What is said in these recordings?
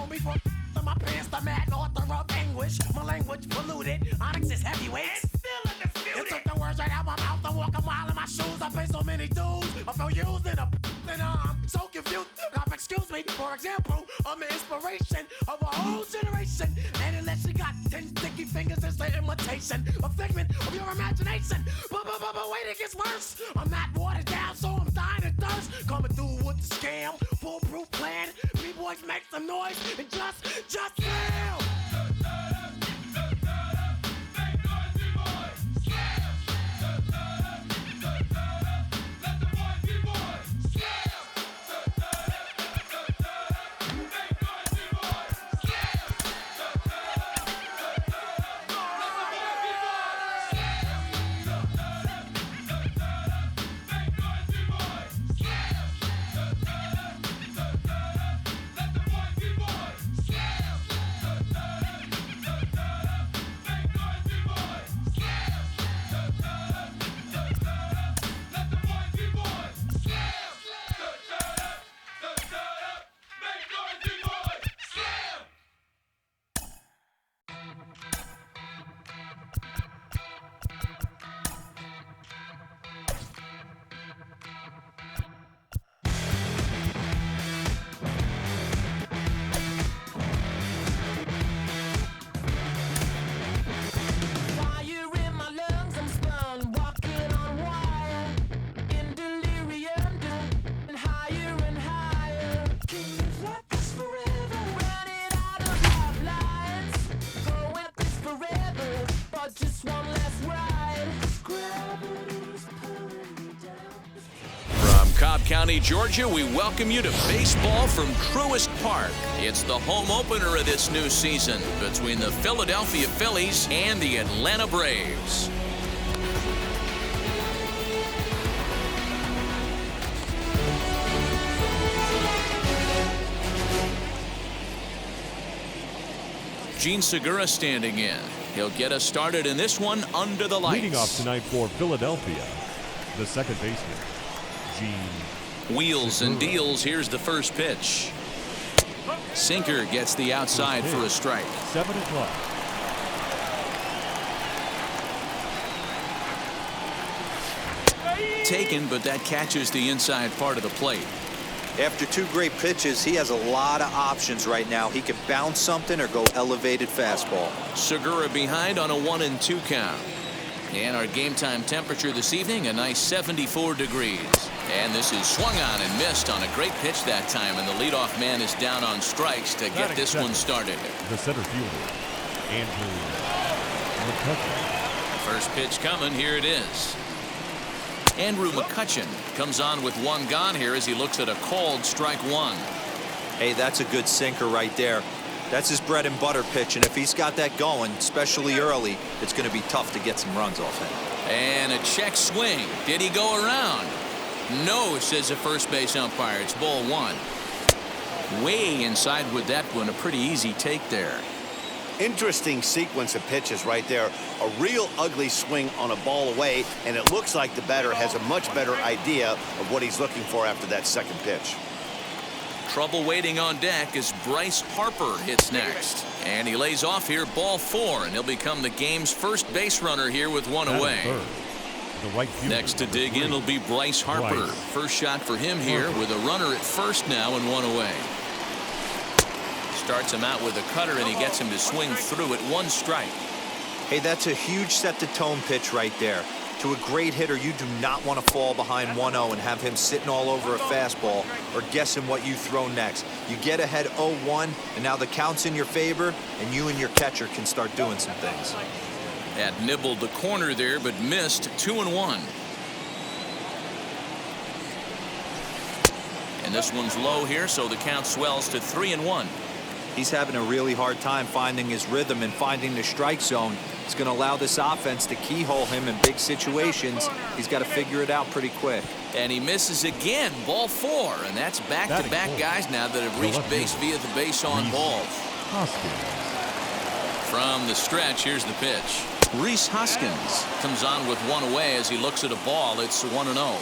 me for my pants, the mad author of anguish. My language polluted, onyx is heavyweight. You took the words right out my mouth. I walk a mile in my shoes. I pay so many dues. I feel used in a and I'm so confused. Now, excuse me, for example, I'm the inspiration of a whole generation. And unless you got 10 sticky fingers, it's an imitation, a figment of your imagination. But wait, it gets worse. I'm not watered down, so I'm dying of thirst. Coming through with the scam, foolproof plan. B-boys make some noise and just fail. Cobb County, Georgia, we welcome you to baseball from Truist Park. It's the home opener of this new season between the Philadelphia Phillies and the Atlanta Braves. Gene Segura standing in. He'll get us started in this one under the lights. Leading off tonight for Philadelphia, the second baseman, Gene Wheels Segura. and deals. Here's the first pitch. Sinker gets the outside for a strike. 7 o'clock. Taken, but that catches the inside part of the plate. After 2 great pitches, he has a lot of options right now. He can bounce something or go elevated fastball. Segura behind on a 1-2 count. And our game time temperature this evening, a nice 74 degrees. And this is swung on and missed on a great pitch that time. And the leadoff man is down on strikes to get this one started. The center fielder, Andrew McCutcheon. First pitch coming. Here it is. Andrew McCutcheon comes on with 1 gone here as he looks at a called strike 1. Hey, that's a good sinker right there. That's his bread and butter pitch, and if he's got that going, especially early, it's going to be tough to get some runs off him. And a check swing. Did he go around? No, says the first base umpire. It's ball 1. Way inside with that one. A pretty easy take there. Interesting sequence of pitches right there. A real ugly swing on a ball away, and it looks like the batter has a much better idea of what he's looking for after that second pitch. Trouble waiting on deck as Bryce Harper hits next. And he lays off here, ball 4, and he'll become the game's first base runner here with 1 away. The right fielder, Next to dig in will be Bryce Harper. First shot for him here with a runner at first now and 1 away. Starts him out with a cutter, and he gets him to swing through at 1 strike. Hey, that's a huge set-the-tone pitch right there. To a great hitter, you do not want to fall behind 1-0 and have him sitting all over a fastball or guessing what you throw next. You get ahead 0-1, and now the count's in your favor, and you and your catcher can start doing some things. That nibbled the corner there, but missed. 2-1. And this one's low here, so the count swells to 3-1. He's having a really hard time finding his rhythm and finding the strike zone. It's going to allow this offense to keyhole him in big situations. He's got to figure it out pretty quick. And he misses again. Ball 4. And that's back-to-back guys now that have reached base via the base on balls. From the stretch, here's the pitch. Reese Hoskins comes on with 1 away as he looks at a ball. It's 1-0.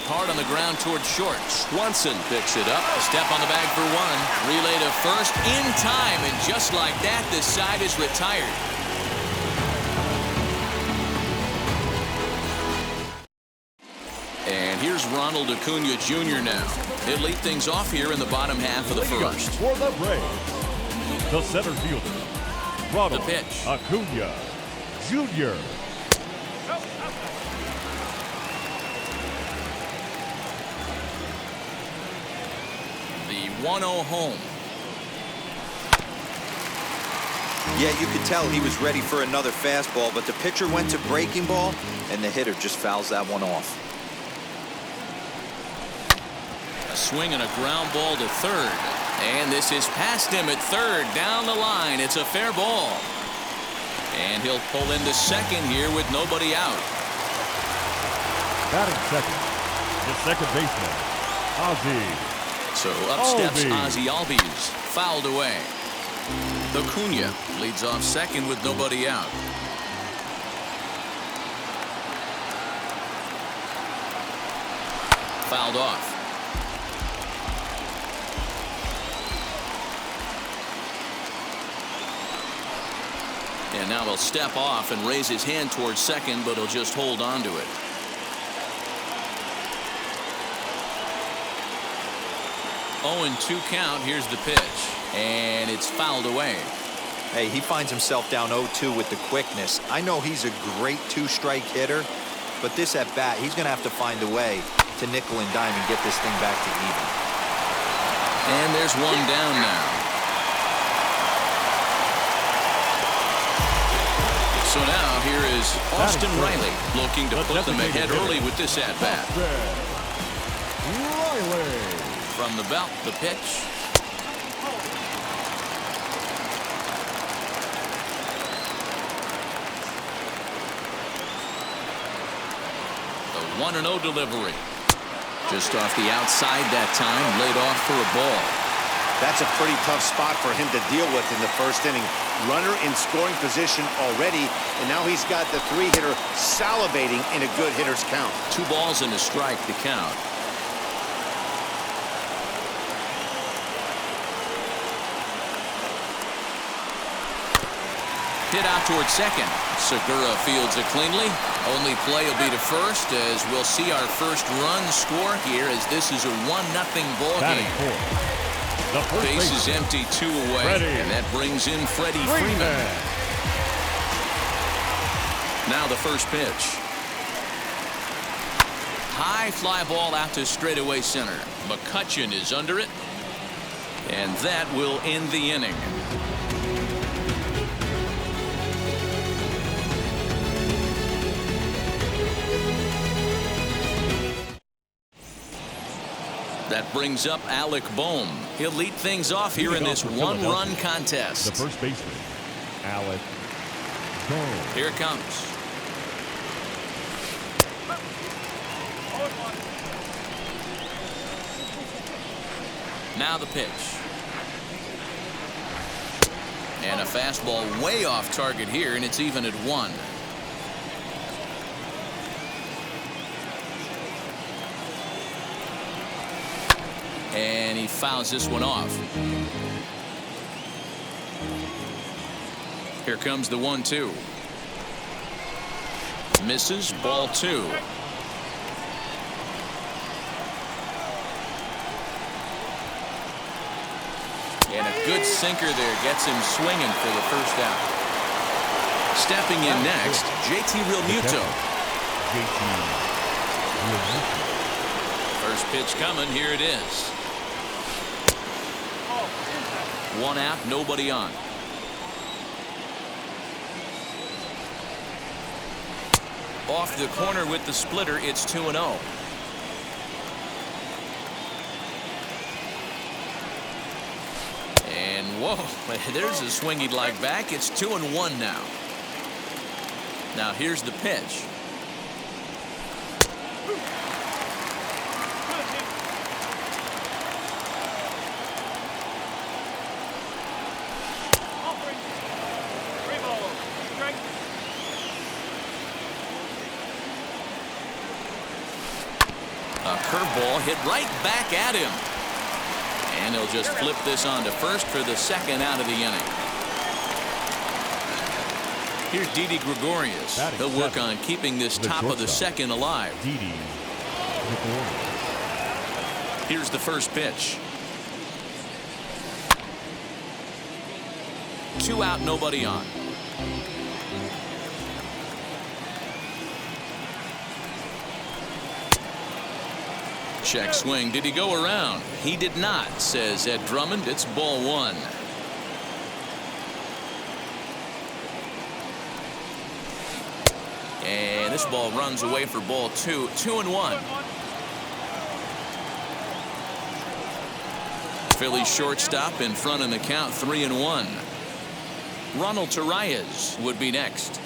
hard on the ground towards short. Swanson picks it up. A step on the bag for one. Relay to first in time, and just like that, the side is retired. And here's Ronald Acuna Jr. now. He'll lead things off here in the bottom half of the first. For the Braves, the center fielder, Ronald The pitch. Acuna Jr. The 1-0 home. Yeah, you could tell he was ready for another fastball, but the pitcher went to breaking ball, and the hitter just fouls that one off. A swing and a ground ball to third. And this is past him at third. Down the line. It's a fair ball. And he'll pull into second here with nobody out. Batting second, the second baseman, Ozzie. So up steps Albies. Ozzie Albies. Fouled away. Acuna leads off second with nobody out. Fouled off. And now he'll step off and raise his hand towards second, but he'll just hold on to it. Oh, and 2 count. Here's the pitch. And it's fouled away. Hey, he finds himself down 0-2 with the quickness. I know he's a great 2-strike hitter, but this at bat, he's going to have to find a way to nickel and dime and get this thing back to even. And there's one down now. So now here is Austin Riley looking to put them ahead early with this at bat. Riley. From the belt, the pitch. The 1-0 delivery. Just off the outside that time, laid off for a ball. That's a pretty tough spot for him to deal with in the first inning. Runner in scoring position already, and now he's got the 3-hitter salivating in a good hitter's count. 2 balls and a strike to count. Hit out towards second. Segura fields it cleanly. Only play will be to first, as we'll see our first run score here, as this is a 1-0 ball Batting game. fourth, the first Base is baseman, empty, 2 away, Freddie. and that brings in Freddie Freeman. Now the first pitch. High fly ball out to straightaway center. McCutchen is under it, and that will end the inning. That brings up Alec Bohm. He'll lead things off here in this 1-run contest. The first baseman, Alec Bohm. Here it comes. Now the pitch. And a fastball way off target here, and it's even at 1. And he fouls this one off. Here comes the 1-2. Misses, ball 2. And a good sinker there gets him swinging for the first out. Stepping in next, JT Realmuto. First pitch coming, here it is. 1 out, nobody on. Off the corner with the splitter, it's 2-0. And whoa, there's a swing he'd like back. It's 2-1 now. Now here's the pitch. A ball hit right back at him. And he'll just flip this on to first for the second out of the inning. Here's Didi Gregorius. He'll work on keeping this top of the second alive. Didi Gregorius. Here's the first pitch. 2 out, nobody on. Check swing. Did he go around? He did not, says Ed Drummond. It's ball 1. And this ball runs away for ball 2. 2-1. Phillies shortstop in front in the count, 3-1. Ronald Torreyes would be next.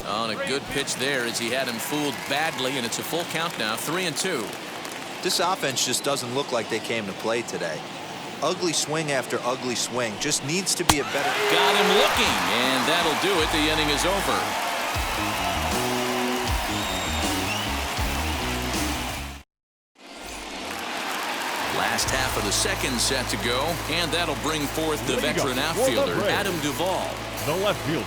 On a good pitch there as he had him fooled badly, and it's a full count now, 3-2. This offense just doesn't look like they came to play today. Ugly swing after ugly swing. Just needs to be a better. Got him looking, and that'll do it. The inning is over. Last half of the second set to go, and that'll bring forth the veteran outfielder, Adam Duvall. The left fielder,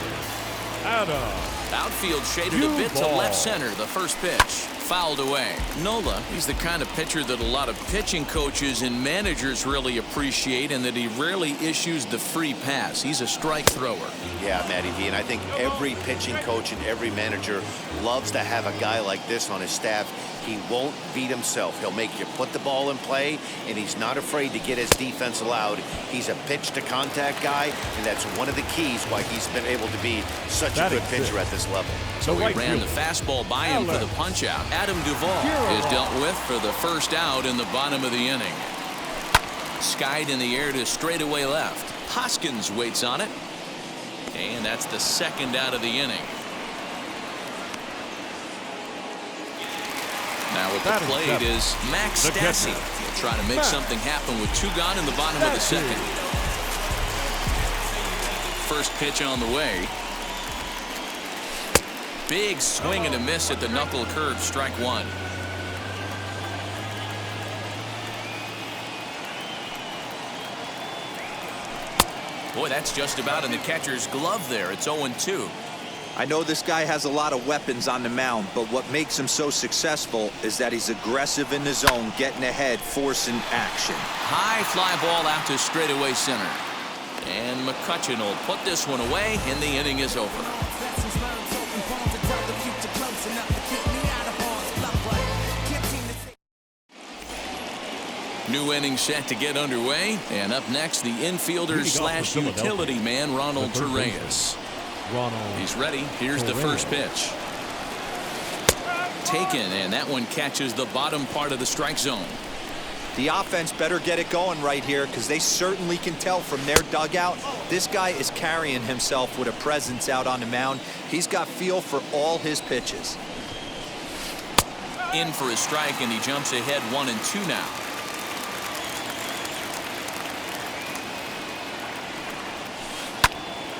Adam. Outfield shaded a bit to left center. The first pitch fouled away. Nola, he's the kind of pitcher that a lot of pitching coaches and managers really appreciate, and that he rarely issues the free pass. He's a strike thrower. Yeah, Matty V, and I think every pitching coach and every manager loves to have a guy like this on his staff. He won't beat himself. He'll make you put the ball in play, and he's not afraid to get his defense allowed. He's a pitch-to-contact guy, and that's one of the keys why he's been able to be such a good pitcher at this level. So he ran the fastball by him for the punch-out. Adam Duvall is dealt with for the first out in the bottom of the inning. Skied in the air to straightaway left. Hoskins waits on it, and that's the second out of the inning. Now at the plate is Max Stassi. He'll try to make something happen with 2 gone in the bottom of the second. First pitch on the way. Big swing and a miss at the knuckle curve, strike 1. Boy, that's just about in the catcher's glove there. It's 0-2. I know this guy has a lot of weapons on the mound, but what makes him so successful is that he's aggressive in the zone, getting ahead, forcing action. High fly ball out to straightaway center. And McCutchen will put this one away, and the inning is over. New inning set to get underway, and up next, the infielder slash utility man, Ronald Torreyes. He's ready. Here's the first pitch. Taken, and that one catches the bottom part of the strike zone. The offense better get it going right here, because they certainly can tell from their dugout this guy is carrying himself with a presence out on the mound. He's got feel for all his pitches. In for a strike, and he jumps ahead 1-2 now.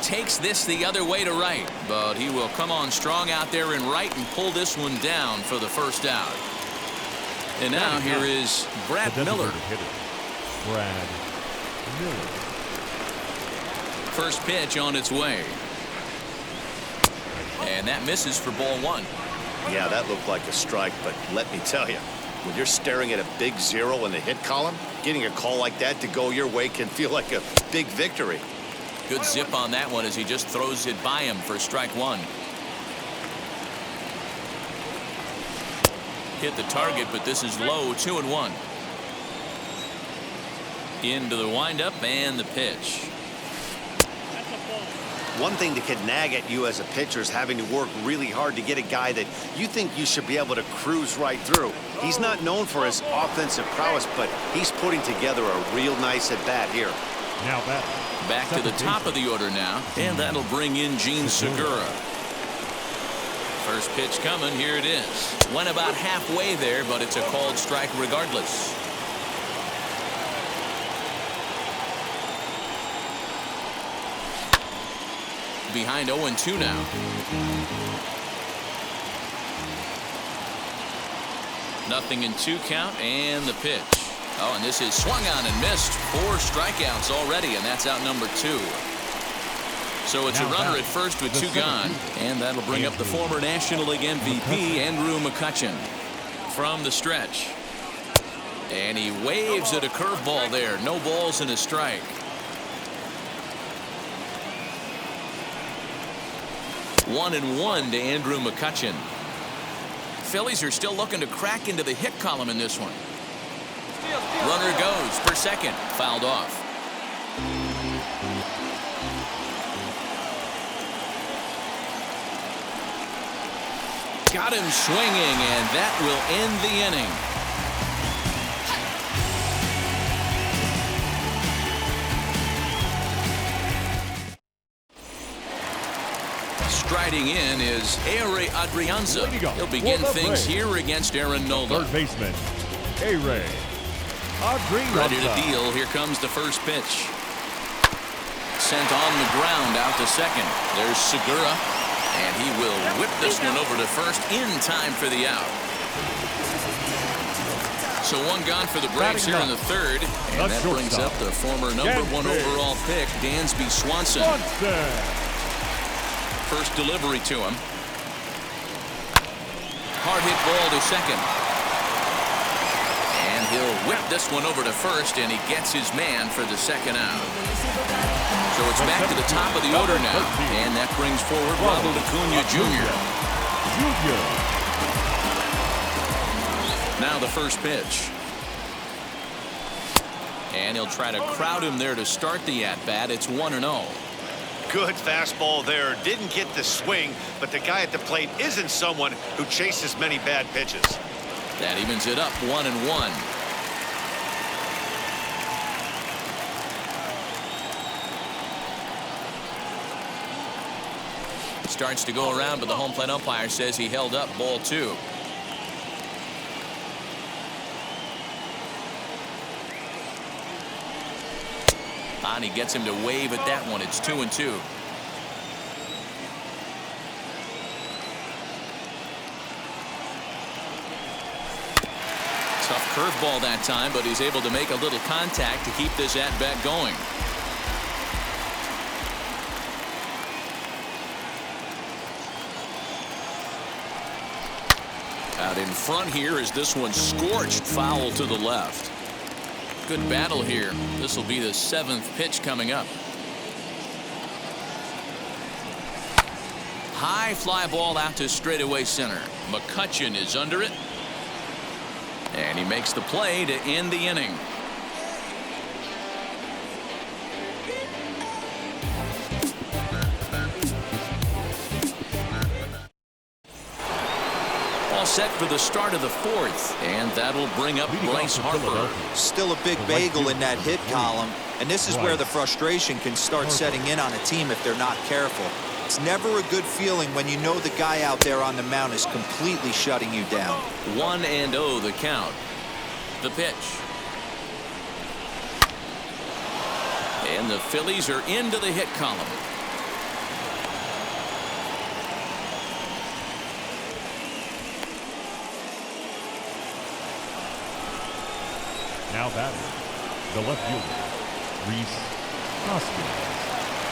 Takes this the other way to right, but he will come on strong out there in right and pull this one down for the first out. And now here is Brad Miller. Brad Miller. First pitch on its way. And that misses for ball 1. Yeah, that looked like a strike, but let me tell you, when you're staring at a big 0 in the hit column, getting a call like that to go your way can feel like a big victory. Good zip on that one as he just throws it by him for strike 1. Hit the target, but this is low, 2-1. Into the windup and the pitch. One thing that could nag at you as a pitcher is having to work really hard to get a guy that you think you should be able to cruise right through. He's not known for his offensive prowess, but he's putting together a real nice at-bat here. Now back to the top of the order now, and that'll bring in Gene Segura. First pitch coming. Here it is. Went about halfway there, but it's a called strike regardless. Behind 0-2 now. Nothing in 2 count, and the pitch. Oh, and this is swung on and missed. 4 strikeouts already, and that's out number 2. So it's a runner at first with 2 gone, and that'll bring up the former National League MVP, Andrew McCutchen. From the stretch. And he waves at a curveball there. No balls and a strike. 1-1 to Andrew McCutchen. Phillies are still looking to crack into the hit column in this one. Runner goes for second. Fouled off. Got him swinging, and that will end the inning. Striding in is Ehire Adrianza. He'll begin things here against Aaron Nola. Third baseman, Ehire Adrianza. Ready to deal. Here comes the first pitch. Sent on the ground out to second. There's Segura, and he will whip this one over to first in time for the out. So 1 gone for the Braves here in the third, and that brings up the former number 1 overall pick, Dansby Swanson. First delivery to him. Hard hit ball to second. And he'll whip this one over to first, and he gets his man for the second out. So it's back to the top of the order now. And that brings forward Ronald Acuna Jr. Now the first pitch. And he'll try to crowd him there to start the at-bat. It's 1-0. Good fastball there. Didn't get the swing, but the guy at the plate isn't someone who chases many bad pitches. That evens it up 1-1. Starts to go around, but the home plate umpire says he held up. Ball 2. And he gets him to wave at that one. It's 2-2. Tough curveball that time, but he's able to make a little contact to keep this at-bat going. Out in front here is this one scorched foul to the left. Good battle here. This will be the 7th pitch coming up. High fly ball out to straightaway center. McCutchen is under it. And he makes the play to end the inning. All set for the start of the 4th, and that'll bring up Bryce Harper. Still a big bagel in that hit column, and this is where the frustration can start setting in on a team if they're not careful. It's never a good feeling when you know the guy out there on the mound is completely shutting you down. 1-0 the count. The pitch. And the Phillies are into the hit column. Now batting, the left fielder, Rhys Hoskins.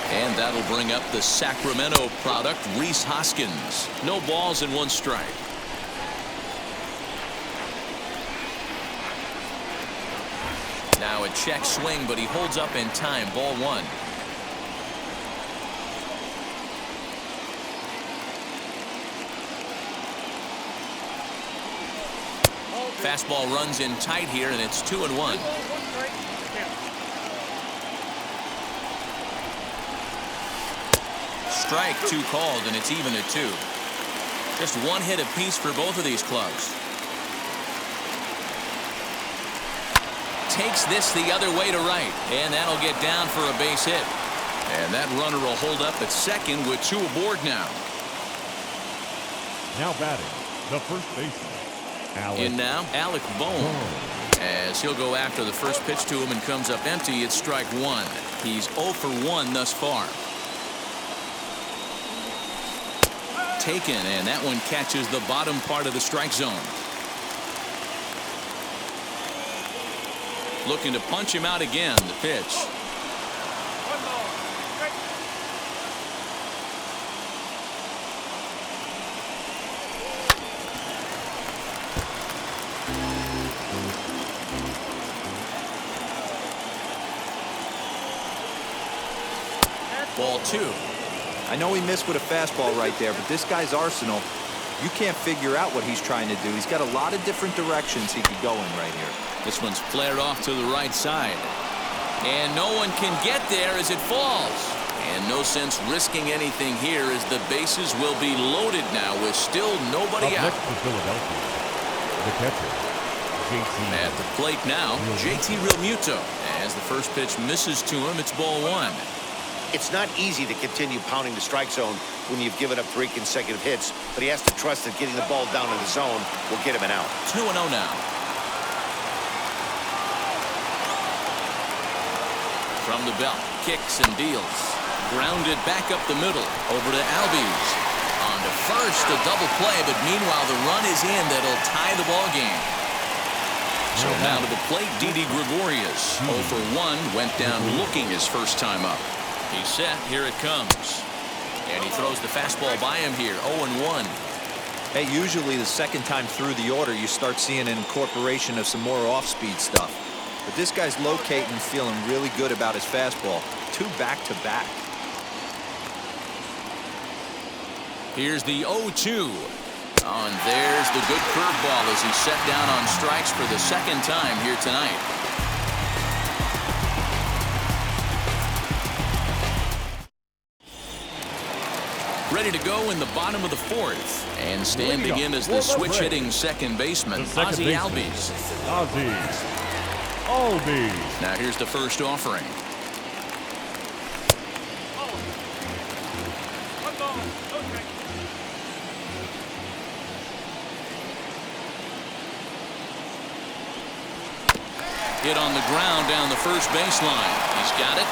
And that'll bring up the Sacramento product, Rhys Hoskins. No balls and 1 strike. Now a check swing, but he holds up in time. Ball 1. Fastball runs in tight here, and it's 2-1. Strike 2 called, and it's even at 2. Just 1 hit apiece for both of these clubs. Takes this the other way to right, and that'll get down for a base hit. And that runner will hold up at second with 2 aboard now. Now batting, the first baseman. In now, Alec Bohm. As he'll go after the first pitch to him and comes up empty, it's strike 1. He's 0 for 1 thus far. Taken, and that one catches the bottom part of the strike zone. Looking to punch him out again. The pitch. Ball 2. I know he missed with a fastball right there, but this guy's arsenal, you can't figure out what he's trying to do. He's got a lot of different directions he could go in right here. This one's flared off to the right side. And no one can get there as it falls. And no sense risking anything here as the bases will be loaded now with still nobody Up out. next for Philadelphia, the catcher, JT. At the plate now, JT Realmuto. As the first pitch misses to him, it's ball 1. It's not easy to continue pounding the strike zone when you've given up 3 consecutive hits, but he has to trust that getting the ball down in the zone will get him an out. 2-0 now. From the belt, kicks and deals. Grounded back up the middle, over to Albies. On to first, a double play, but meanwhile the run is in that'll tie the ball game. So now to the plate, Didi Gregorius. 0 for 1, went down looking his first time up. He's set, here it comes. And he throws the fastball by him here, 0-1. Hey, usually the second time through the order, you start seeing an incorporation of some more off-speed stuff. But this guy's locating, feeling really good about his fastball. 2 back-to-back. Here's the 0-2. And there's the good curveball as he's set down on strikes for the second time here tonight. Ready to go in the bottom of the 4th. And standing in as the switch-hitting second baseman, Ozzie Albies. Ozzie Albies. Now here's the first offering. Hit on the ground down the first baseline. He's got it.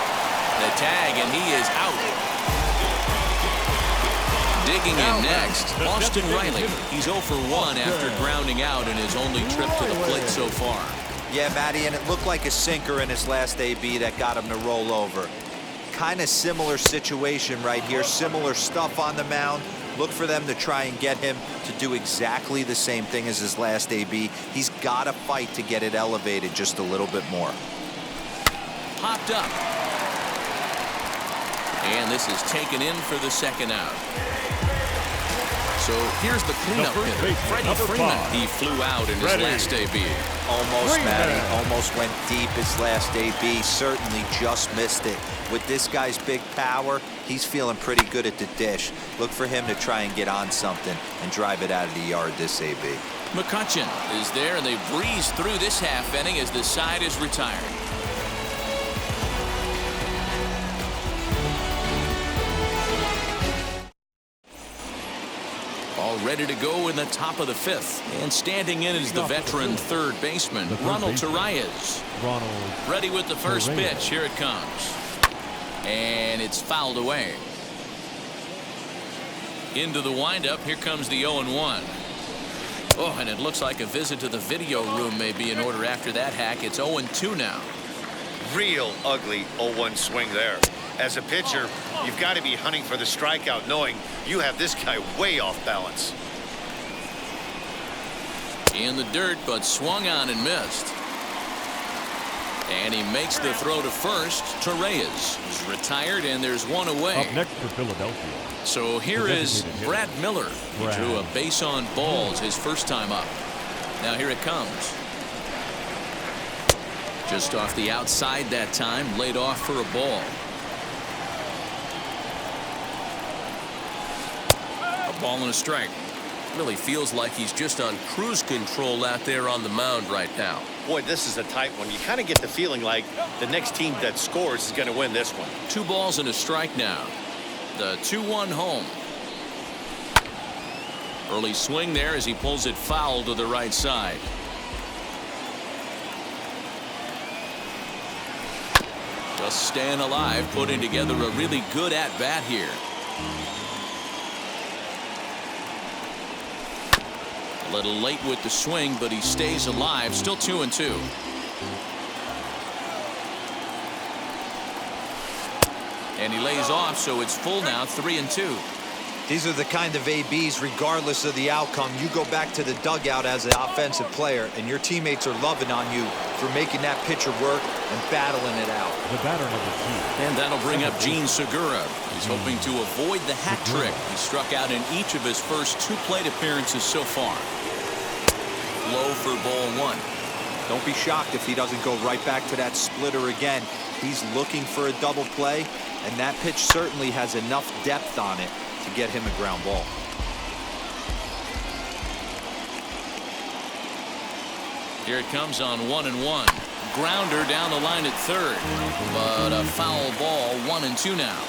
The tag, and he is out. Digging in next, Austin Riley. He's 0 for 1 after grounding out in his only trip to the plate so far. Yeah, Matty, and it looked like a sinker in his last AB that got him to roll over. Kind of similar situation right here. Similar stuff on the mound. Look for them to try and get him to do exactly the same thing as his last AB. He's got to fight to get it elevated just a little bit more. Popped up. And this is taken in for the second out. So here's the cleanup hitter, Freddie Freeman. He flew out in his last AB. Almost, Matty. Almost went deep his last AB. Certainly just missed it. With this guy's big power, he's feeling pretty good at the dish. Look for him to try and get on something and drive it out of the yard this AB. McCutchen is there, and they breeze through this half inning as the side is retired. All ready to go in the top of the 5th. And standing in is the veteran third baseman, Ronald Torreyes. Ready with the first pitch. Here it comes. And it's fouled away. Into the windup. Here comes the 0-1. Oh, and it looks like a visit to the video room may be in order after that hack. It's 0-2 now. Real ugly 0-1 swing there. As a pitcher, you've got to be hunting for the strikeout, knowing you have this guy way off balance. In the dirt, but swung on and missed. And he makes the throw to first. Torreyes is retired, and there's one away. Up next for Philadelphia. So here is Brad Miller. He drew a base on balls his first time up. Now here it comes. Just off the outside that time, laid off for a ball. A ball and a strike. Really feels like he's just on cruise control out there on the mound right now. Boy, this is a tight one. You kind of get the feeling like the next team that scores is going to win this one. 2 balls and a strike now. The 2-1 home. Early swing there as he pulls it foul to the right side. Just staying alive, putting together a really good at-bat here. A little late with the swing, but he stays alive. Still 2-2. And he lays off, so it's full now, 3-2. These are the kind of ABs, regardless of the outcome, you go back to the dugout as an offensive player, and your teammates are loving on you for making that pitcher work and battling it out. The batter number 2. And that'll bring up Gene Segura. He's hoping to avoid the hat trick. He struck out in each of his first 2 plate appearances so far. Low for ball 1. Don't be shocked if he doesn't go right back to that splitter again. He's looking for a double play, and that pitch certainly has enough depth on it to get him a ground ball. Here it comes on 1-1. Grounder down the line at third, but a foul ball. 1-2 now.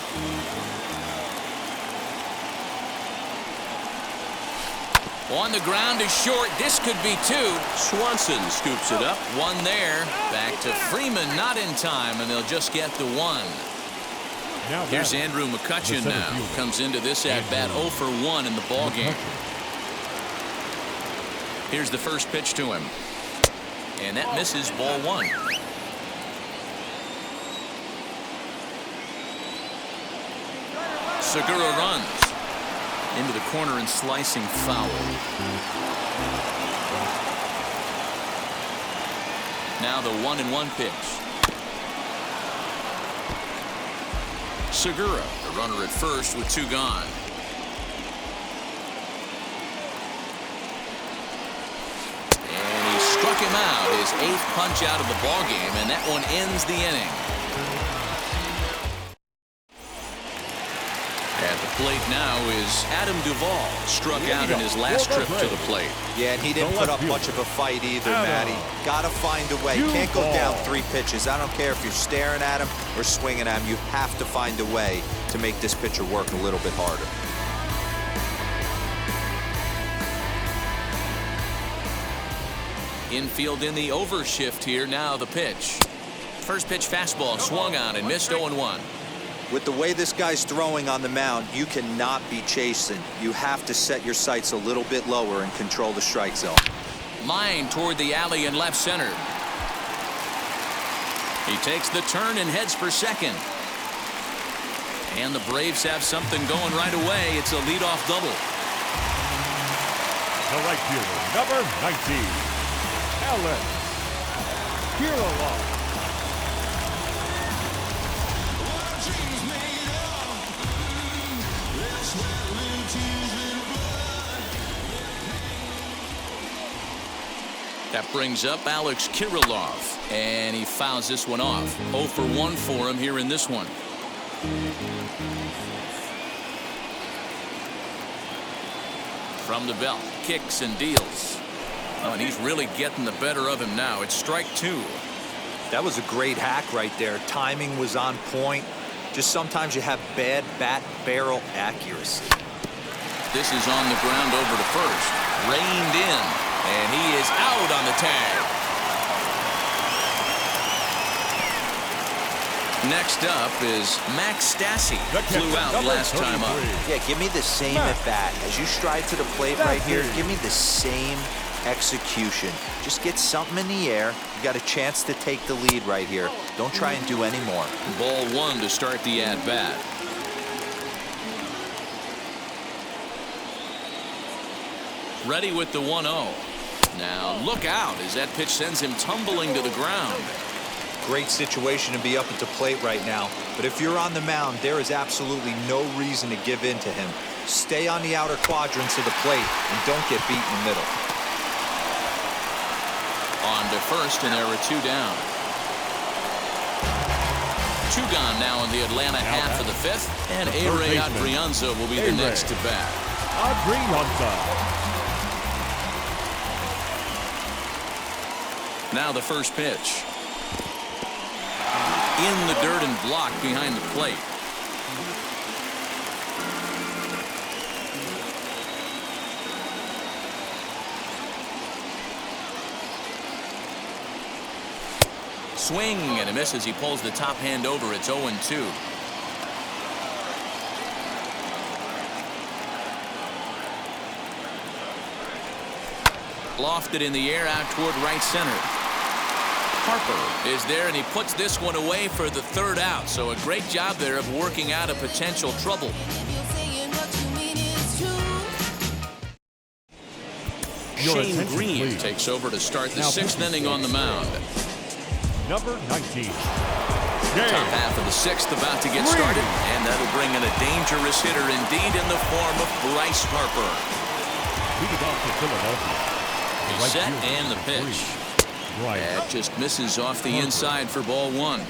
On the ground is short. This could be 2. Swanson scoops it up. 1 there. Back to Freeman, not in time, and they'll just get the 1. Here's Andrew McCutchen now. Comes into this at-bat 0 for 1 in the ballgame. Here's the first pitch to him. And that misses, ball 1. Segura runs into the corner and slicing foul. Now the 1-1 pitch. Segura, the runner at first with 2 gone. And he struck him out, his 8th punch out of the ballgame, and that one ends the inning. At the plate now is Adam Duvall, struck out in his last trip to the plate. Yeah, and he didn't put up much of a fight either, Matty. Gotta find a way. Can't go down 3 pitches. I don't care if you're staring at him or swinging at him. You have to find a way to make this pitcher work a little bit harder. Infield in the overshift here. Now the pitch. First pitch fastball swung on and missed. 0-1. With the way this guy's throwing on the mound, you cannot be chasing. You have to set your sights a little bit lower and control the strike zone. Line toward the alley in left center. He takes the turn and heads for second. And the Braves have something going right away. It's a leadoff double. The right fielder, number 19, Alex Kirilloff. That brings up Alex Kirilloff, and he fouls this one off. 0 for 1 for him here in this one. From the belt, kicks and deals. Oh, and he's really getting the better of him now. It's strike 2. That was a great hack right there. Timing was on point. Just sometimes you have bad bat barrel accuracy. This is on the ground over to first. Reined in. And he is out on the tag. Next up is Max Stassi. Flew out last time up. Yeah, give me the same at bat. As you stride to the plate right here, give me the same execution. Just get something in the air. You got a chance to take the lead right here. Don't try and do any more. Ball 1 to start the at-bat. Ready with the 1-0. Now look out as that pitch sends him tumbling to the ground. Great situation to be up at the plate right now. But if you're on the mound, there is absolutely no reason to give in to him. Stay on the outer quadrants of the plate and don't get beat in the middle. On to first, and there are 2 down. 2 gone now in the Atlanta half of the 5th, and A-Ray Adrianza will be the next to bat. Adrianza. Now the first pitch. In the dirt and blocked behind the plate. Swing and a miss as he pulls the top hand over. It's 0-2. Lofted in the air out toward right center. Harper is there, and he puts this one away for the third out. So a great job there of working out a potential trouble. Shane Green takes over to start the sixth inning on the mound. Number 19. Top half of the sixth about to get started, and that'll bring in a dangerous hitter indeed in the form of Bryce Harper. Leading off to Philadelphia. He's set and the pitch. That just misses off the inside for ball one.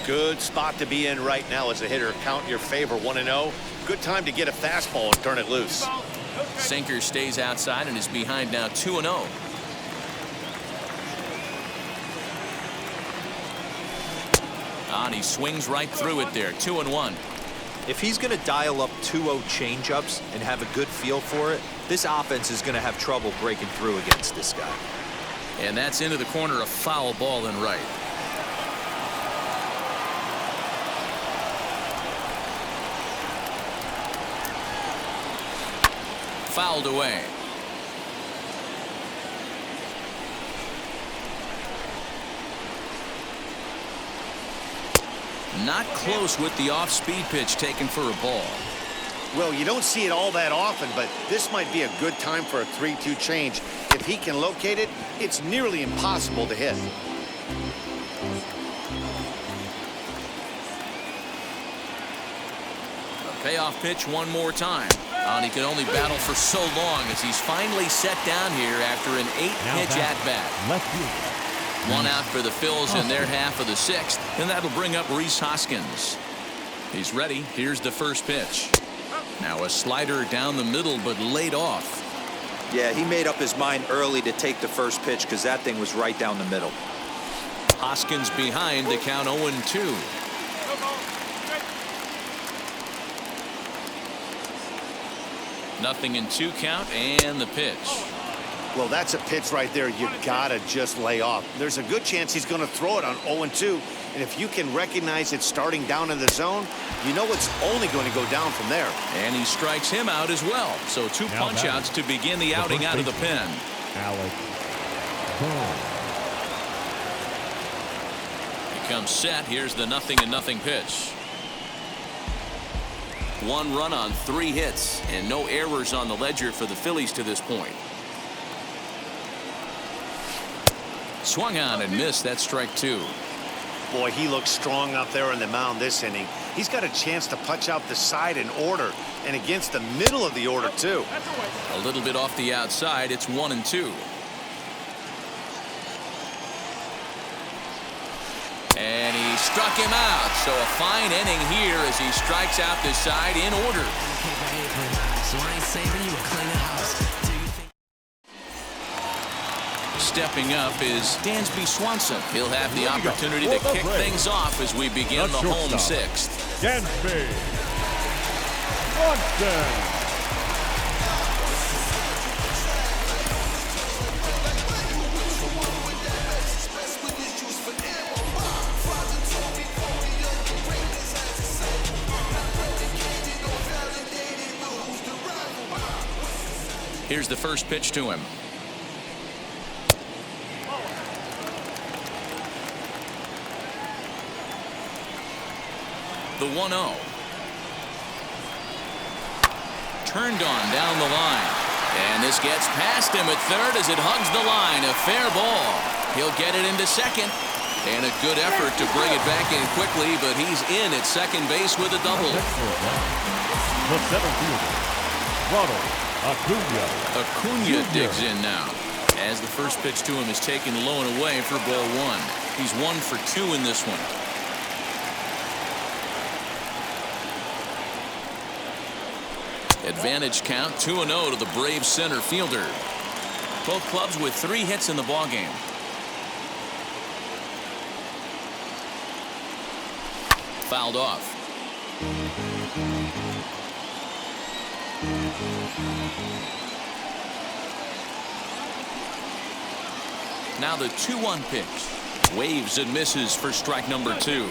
Good spot to be in right now as a hitter. Count your favor, 1-0. Good time to get a fastball and turn it loose. Sinker stays outside and is behind now 2-0. And he swings right through it there, 2-1. If he's going to dial up 2-0 changeups and have a good feel for it, this offense is going to have trouble breaking through against this guy. And that's into the corner, a foul ball and right. Fouled away. Not close with the off-speed pitch taken for a ball. Well, you don't see it all that often, but this might be a good time for a 3-2 change. If he can locate it, it's nearly impossible to hit. A payoff pitch one more time. And he can only battle for so long as he's finally set down here after an 8-pitch at-bat. Left field. One out for the Phillies in their half of the sixth, and that'll bring up Rhys Hoskins. He's ready. Here's the first pitch. Now a slider down the middle, but laid off. Yeah, he made up his mind early to take the first pitch because that thing was right down the middle. Hoskins behind to count 0-2. Nothing in 2 count, and the pitch. Well, that's a pitch right there you gotta just lay off. There's a good chance he's going to throw it on 0-2, and if you can recognize it starting down in the zone, you know it's only going to go down from there. And he strikes him out as well. So 2 punch-outs to begin the outing out of the pen. Alec. He comes set. Here's the 0-0 pitch. 1 run on 3 hits, and no errors on the ledger for the Phillies to this point. Swung on and missed. That strike 2. Boy, he looks strong out there on the mound this inning. He's got a chance to punch out the side in order, and against the middle of the order, too. A little bit off the outside. It's 1-2. And he struck him out. So a fine inning here as he strikes out the side in order. Stepping up is Dansby Swanson. He'll have the opportunity to kick things off as we begin the home sixth. Dansby Swanson. Here's the first pitch to him. The 1-0. Turned on down the line. And this gets past him at third as it hugs the line. A fair ball. He'll get it into second. And a good effort to bring it back in quickly, but he's in at second base with a double. The center fielder, Ronald Acuna. Acuna digs in now as the first pitch to him is taken low and away for ball 1. He's 1 for 2 in this one. Advantage count 2-0 to the Braves center fielder. Both clubs with 3 hits in the ballgame. Fouled off. Now the 2-1 pitch. Waves and misses for strike number 2.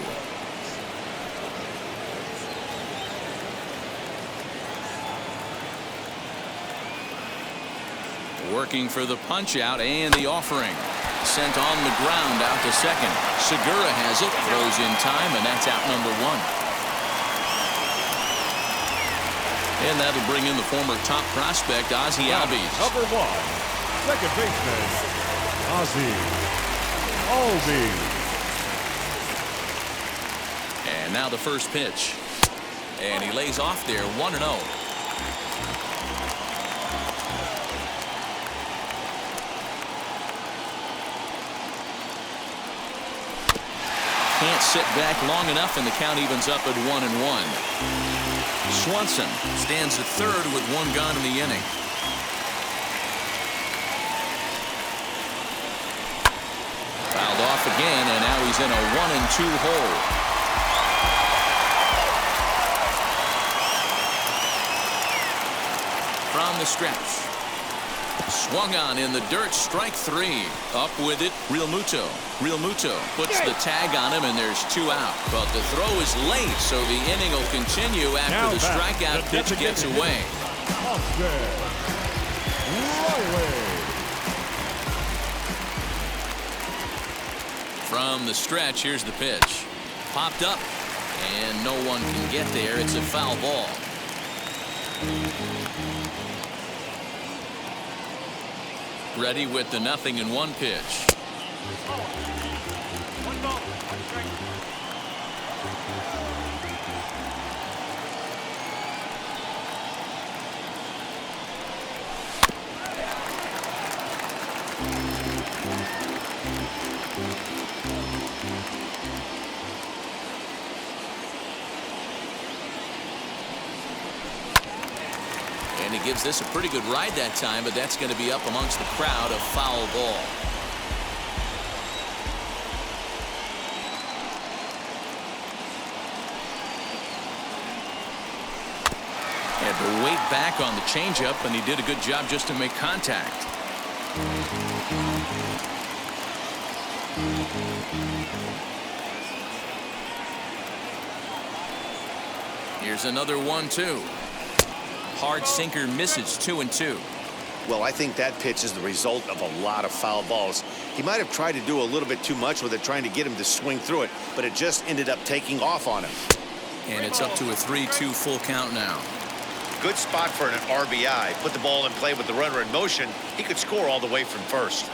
Working for the punch out and the offering. Sent on the ground out to second. Segura has it, throws in time, and that's out number 1. And that'll bring in the former top prospect, Ozzie Albies. Number 1, second baseman, Ozzie Albies. And now the first pitch. And he lays off there, 1-0. Can't sit back long enough, and the count evens up at 1-1. Swanson stands at third with 1 gone in the inning. Fouled off again, and now he's in a 1-2 hole. From the stretch. Swung on in the dirt, strike 3. Up with it, Real Muto. Real Muto puts the tag on him, and there's 2 out. But the throw is late, so the inning will continue after the strikeout pitch gets away. From the stretch, here's the pitch. Popped up, and no one can get there. It's a foul ball. Ready with the 0-1 pitch. And he gives this a pretty good ride that time, but that's going to be up amongst the crowd, a foul ball. Had to wait back on the changeup, and he did a good job just to make contact. Here's another 1-2. Hard sinker misses, 2-2. Well, I think that pitch is the result of a lot of foul balls. He might have tried to do a little bit too much with it, trying to get him to swing through it, but it just ended up taking off on him. And it's up to a 3-2 full count now. Good spot for an RBI. Put the ball in play with the runner in motion. He could score all the way from first.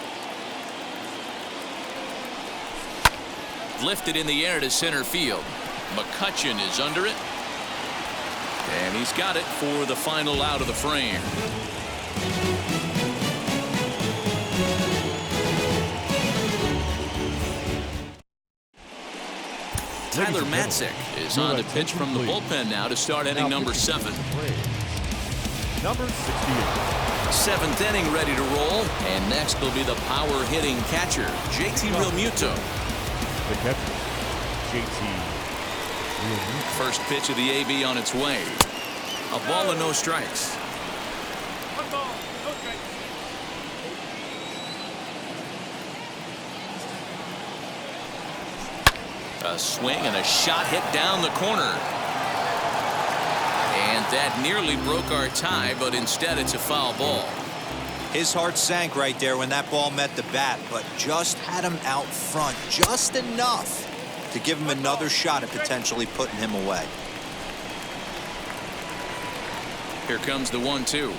Lifted in the air to center field. McCutchen is under it. And he's got it for the final out of the frame. Tyler Matzik is on the pitch from the bullpen now to start inning number 7. Number 68. 7th inning ready to roll. And next will be the power hitting catcher, JT Realmuto. The catcher, JT Realmuto. First pitch of the AB on its way. A ball and no strikes. A swing and a shot hit down the corner. And that nearly broke our tie, but instead it's a foul ball. His heart sank right there when that ball met the bat, but just had him out front just enough to give him another shot at potentially putting him away. Here comes the 1-2.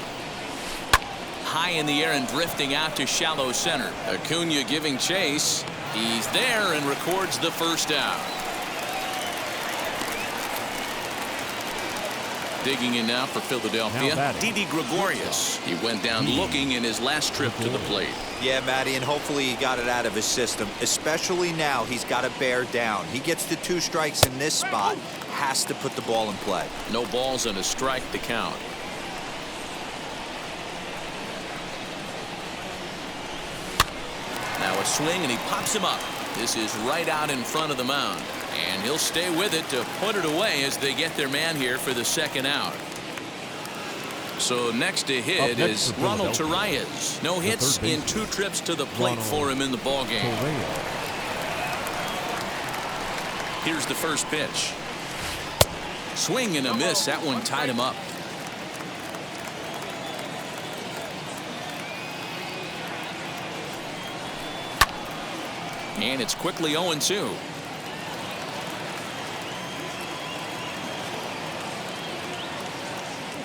High in the air and drifting out to shallow center. Acuna giving chase. He's there and records the first out. Digging in now for Philadelphia, Didi Gregorius. He went down looking in his last trip to the plate. Yeah, Matty, and hopefully he got it out of his system. Especially now, he's got to bear down. He gets the 2 strikes in this spot, has to put the ball in play. No balls and a strike to count. Now a swing, and he pops him up. This is right out in front of the mound. And he'll stay with it to put it away as they get their man here for the second out. So next to hit is Ronald Torreyes. No hits in 2 trips to the plate for him in the ballgame. Here's the first pitch. Swing and a miss. That one tied him up. And it's quickly 0-2.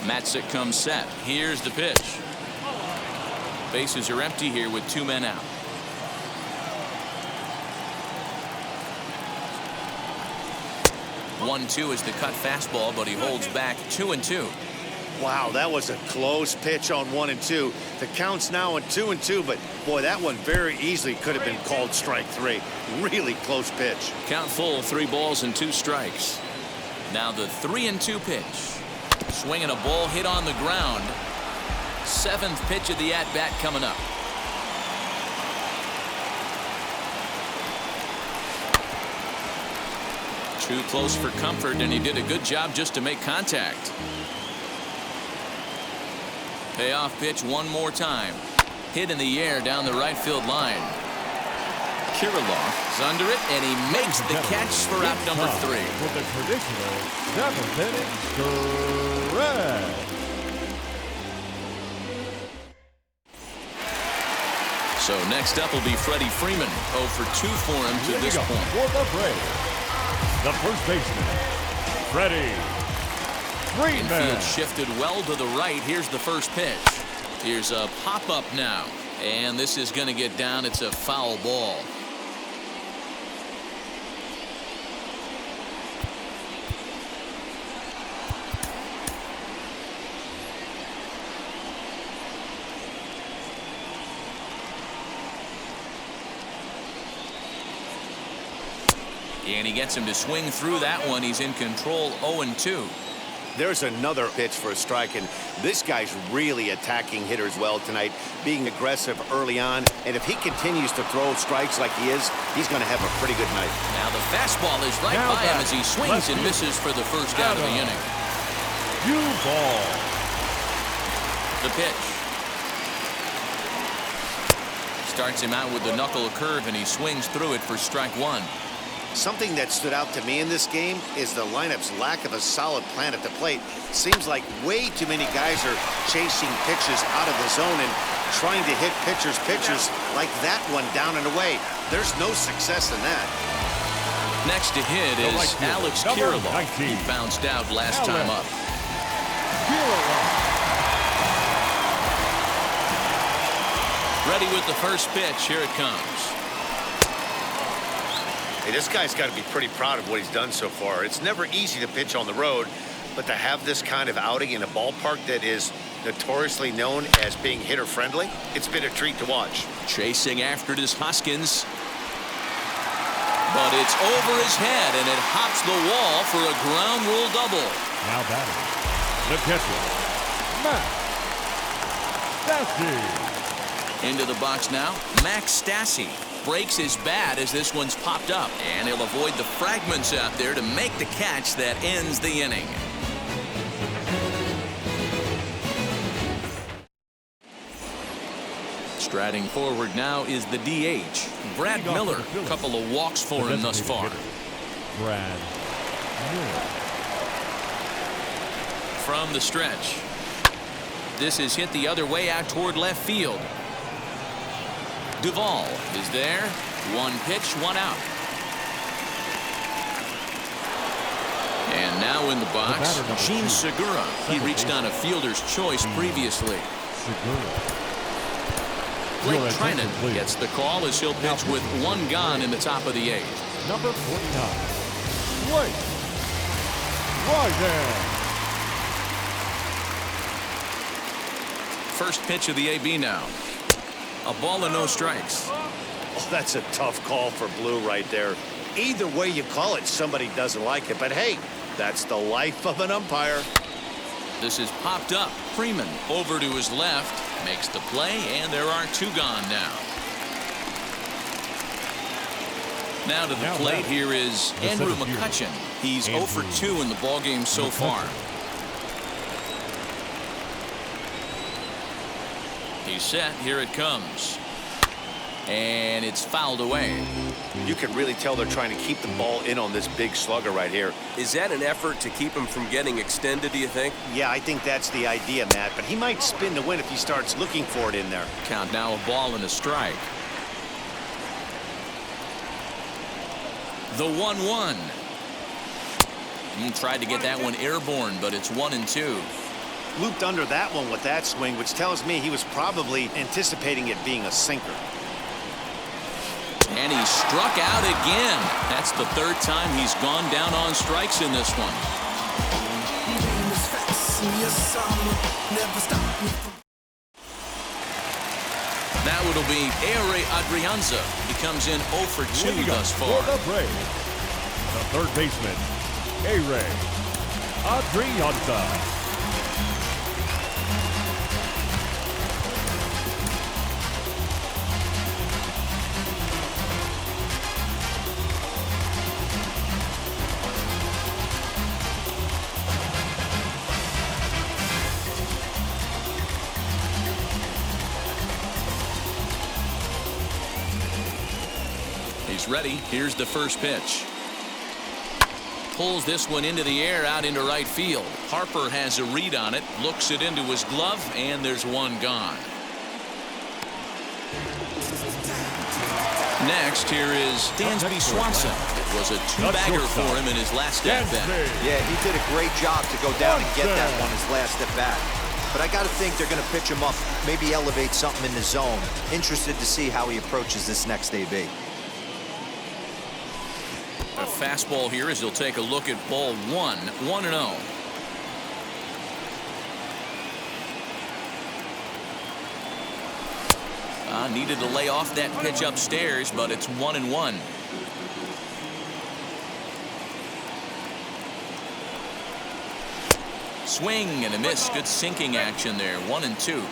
Matzik comes set. Here's the pitch. Bases are empty here with 2 men out. One-two is the cut fastball, but he holds back 2-2. Wow, that was a close pitch on 1-2. The count's now on 2-2, but boy, that one very easily could have been called strike 3. Really close pitch. Count full, 3 balls and 2 strikes. Now the 3-2 pitch. Swinging a ball hit on the ground. 7th pitch of the at-bat coming up. Too close for comfort, and he did a good job just to make contact. Payoff pitch one more time. Hit in the air down the right field line. Kirilloff is under it, and he makes the catch for out number 3. With the traditional 7th inning stretch. So next up will be Freddie Freeman. 0 for 2 for him to this point. For the Braves, the first baseman, Freddie Freeman. Infield shifted well to the right. Here's the first pitch. Here's a pop-up now. And this is going to get down. It's a foul ball. And he gets him to swing through that one. He's in control. 0-2. There's another pitch for a strike, and this guy's really attacking hitters well tonight, being aggressive early on. And if he continues to throw strikes like he is, he's going to have a pretty good night. Now the fastball is right Now by him as he swings and misses for the first out of the inning. You ball. The pitch. Starts him out with the knuckle curve, and he swings through it for strike 1. Something that stood out to me in this game is the lineup's lack of a solid plan at the plate. Seems like way too many guys are chasing pitches out of the zone and trying to hit pitchers like that one down and away. There's no success in that. Next to hit is Alex Kirilloff. He bounced out last time up. Ready with the first pitch. Here it comes. Hey, this guy's got to be pretty proud of what he's done so far. It's never easy to pitch on the road, but to have this kind of outing in a ballpark that is notoriously known as being hitter-friendly, it's been a treat to watch. Chasing after it is Hoskins. But it's over his head, and it hops the wall for a ground rule double. Now batting, the catcher, Max Stassi. Into the box now, Max Stassi. Breaks his bat as this one's popped up, and he'll avoid the fragments out there to make the catch that ends the inning. Striding forward now is the DH, Brad Miller. A couple of walks for him thus far. Brad Miller. From the stretch. This is hit the other way out toward left field. Duvall is there. 1 pitch, 1 out. And now in the box, Gene Segura. He reached on a fielder's choice previously. Blake Trinan gets the call as he'll pitch with 1 gone in the top of the 8th. Number 49, Blake Trinan. First pitch of the AB now. A ball and no strikes. Oh, that's a tough call for Blue right there. Either way you call it, somebody doesn't like it. But hey, that's the life of an umpire. This is popped up. Freeman over to his left. Makes the play, and there are 2 gone now. Now to the plate here is Andrew McCutchen. He's 0 for 2 in the ballgame so far. He's set. Here it comes. And it's fouled away. You can really tell they're trying to keep the ball in on this big slugger right here. Is that an effort to keep him from getting extended, do you think? Yeah, I think that's the idea, Matt. But he might spin to win if he starts looking for it in there. Count now, a ball and a strike. The 1-1. He tried to get that one airborne, but it's 1-2. Looped under that one with that swing, which tells me he was probably anticipating it being a sinker. And he struck out again. That's the third time he's gone down on strikes in this one. Now it'll be Ehire Adrianza. He comes in 0 for 2 thus far. For the Braves, the third baseman, Ehire Adrianza. He's ready. Here's the first pitch. Pulls this one into the air out into right field. Harper has a read on it, looks it into his glove, and there's one gone. Next, here is Dansby Swanson. It was a two-bagger for him in his last at-bat. Yeah, he did a great job to go down and get that one his last at-bat. But I got to think they're going to pitch him up, maybe elevate something in the zone. Interested to see how he approaches this next AB. A fastball here as he'll take a look at ball 1, 1-0. Needed to lay off that pitch upstairs, but it's 1-1. Swing and a miss. Good sinking action there. 1-2.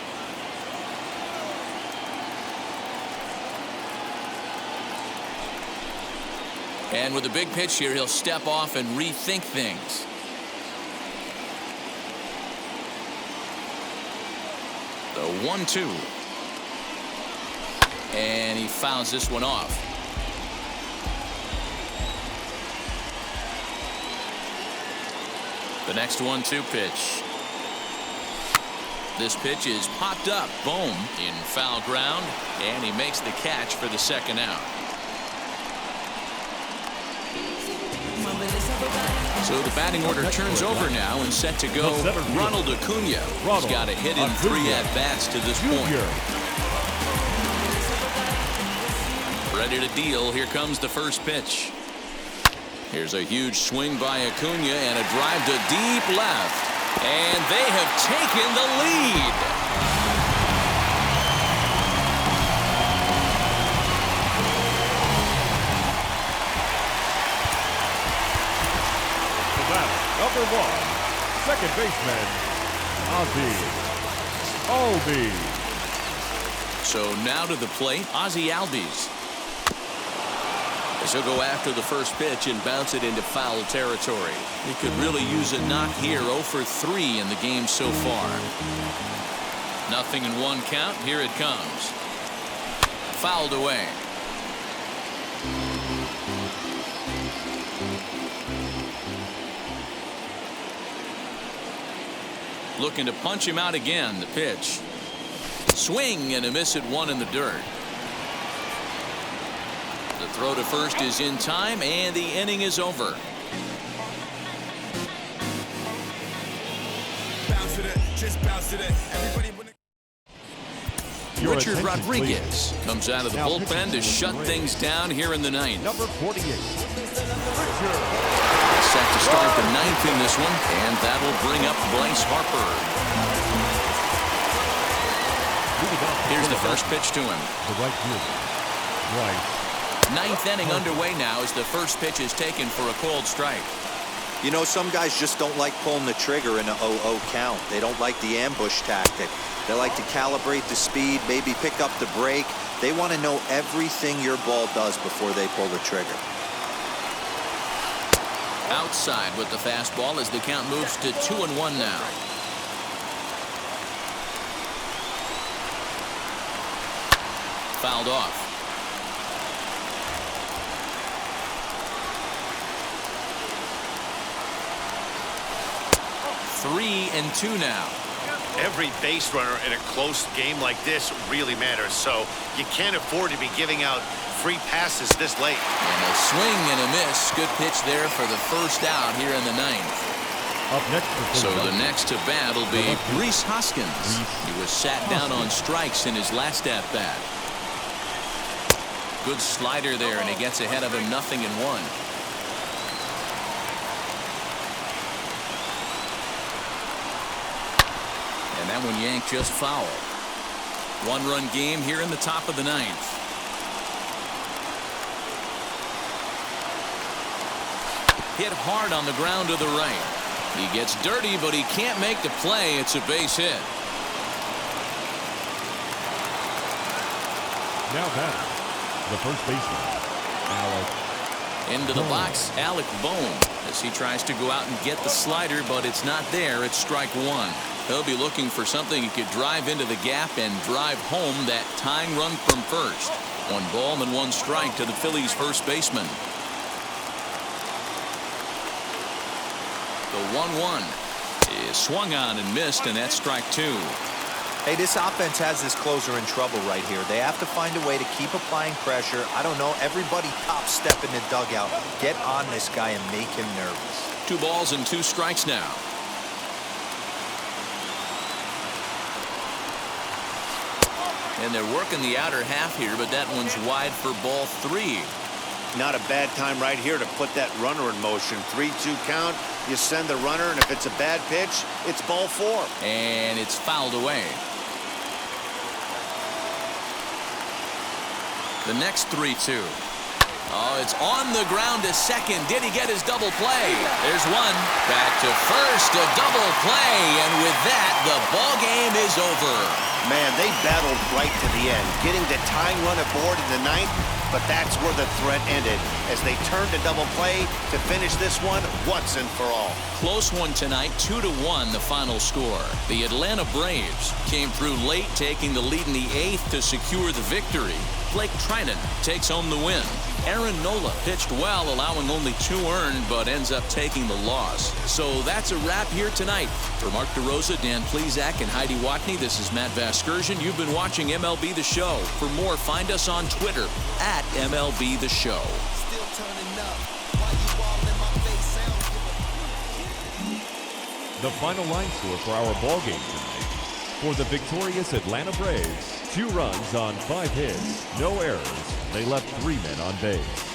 And with a big pitch here, he'll step off and rethink things. The 1-2. And he fouls this one off. The next 1-2 pitch. This pitch is popped up. Boom. In foul ground. And he makes the catch for the second out. So the batting order turns over now and set to go Ronald Acuna. He's got a hit in 3 at-bats to this point. Ready to deal. Here comes the first pitch. Here's a huge swing by Acuna and a drive to deep left. And they have taken the lead. The batter, number 1, second baseman, Ozzie Albies. So now to the plate, Ozzie Albies. As he'll go after the first pitch and bounce it into foul territory. He could really use a knock here. 0 for 3 in the game so far. Nothing in 1 count. Here it comes. Fouled away. Looking to punch him out again. The pitch. Swing and a miss at 1 in the dirt. The throw to first is in time, and the inning is over. Richard Rodriguez comes out of the bullpen to shut things down here in the 9th. Number 48, Richard. Set to start the 9th in this one, and that'll bring up Bryce Harper. Here's the first pitch to him. The right fielder, Bryce. 9th inning underway now as the first pitch is taken for a called strike. You know, some guys just don't like pulling the trigger in a 0-0 count. They don't like the ambush tactic. They like to calibrate the speed, maybe pick up the break. They want to know everything your ball does before they pull the trigger. Outside with the fastball as the count moves to 2-1 now. Fouled off. 3-2 now. Every base runner in a close game like this really matters, so you can't afford to be giving out free passes this late. And a swing and a miss. Good pitch there for the first out here in the ninth. Up next, so the next to bat will be Rhys Hoskins. He was sat down on strikes in his last at-bat. Good slider there, and he gets ahead of him 0-1. And that one yanked just foul. One-run game here in the top of the ninth. Hit hard on the ground to the right. He gets dirty, but he can't make the play. It's a base hit. Now batting, the first baseman, Alec. Into the box, Alec Bohm, as he tries to go out and get the slider, but it's not there. It's strike one. He'll be looking for something he could drive into the gap and drive home that tying run from first. 1 ball and 1 strike to the Phillies first baseman. The 1-1 is swung on and missed, and that's strike 2. Hey, this offense has this closer in trouble right here. They have to find a way to keep applying pressure. I don't know, everybody top step in the dugout. Get on this guy and make him nervous. 2 balls and 2 strikes now. And they're working the outer half here, but that one's wide for ball 3. Not a bad time right here to put that runner in motion. 3-2 count. You send the runner, and if it's a bad pitch, it's ball 4. And it's fouled away. The next 3-2. Oh, it's on the ground to second. Did he get his double play? There's one. Back to first. A double play. And with that, the ball game is over. Man, they battled right to the end, getting the tying run aboard in the ninth, but that's where the threat ended as they turned to double play to finish this one once and for all. Close one tonight, 2-1 the final score. The Atlanta Braves came through late, taking the lead in the 8th to secure the victory. Blake Trinan takes home the win. Aaron Nola pitched well, allowing only 2 earned, but ends up taking the loss. So that's a wrap here tonight. For Mark DeRosa, Dan Plesac, and Heidi Watney, this is Matt Vasgersian. You've been watching MLB The Show. For more, find us on Twitter at MLB The Show. The final line score for our ball game tonight. For the victorious Atlanta Braves, 2 runs on 5 hits, no errors. They left 3 men on base.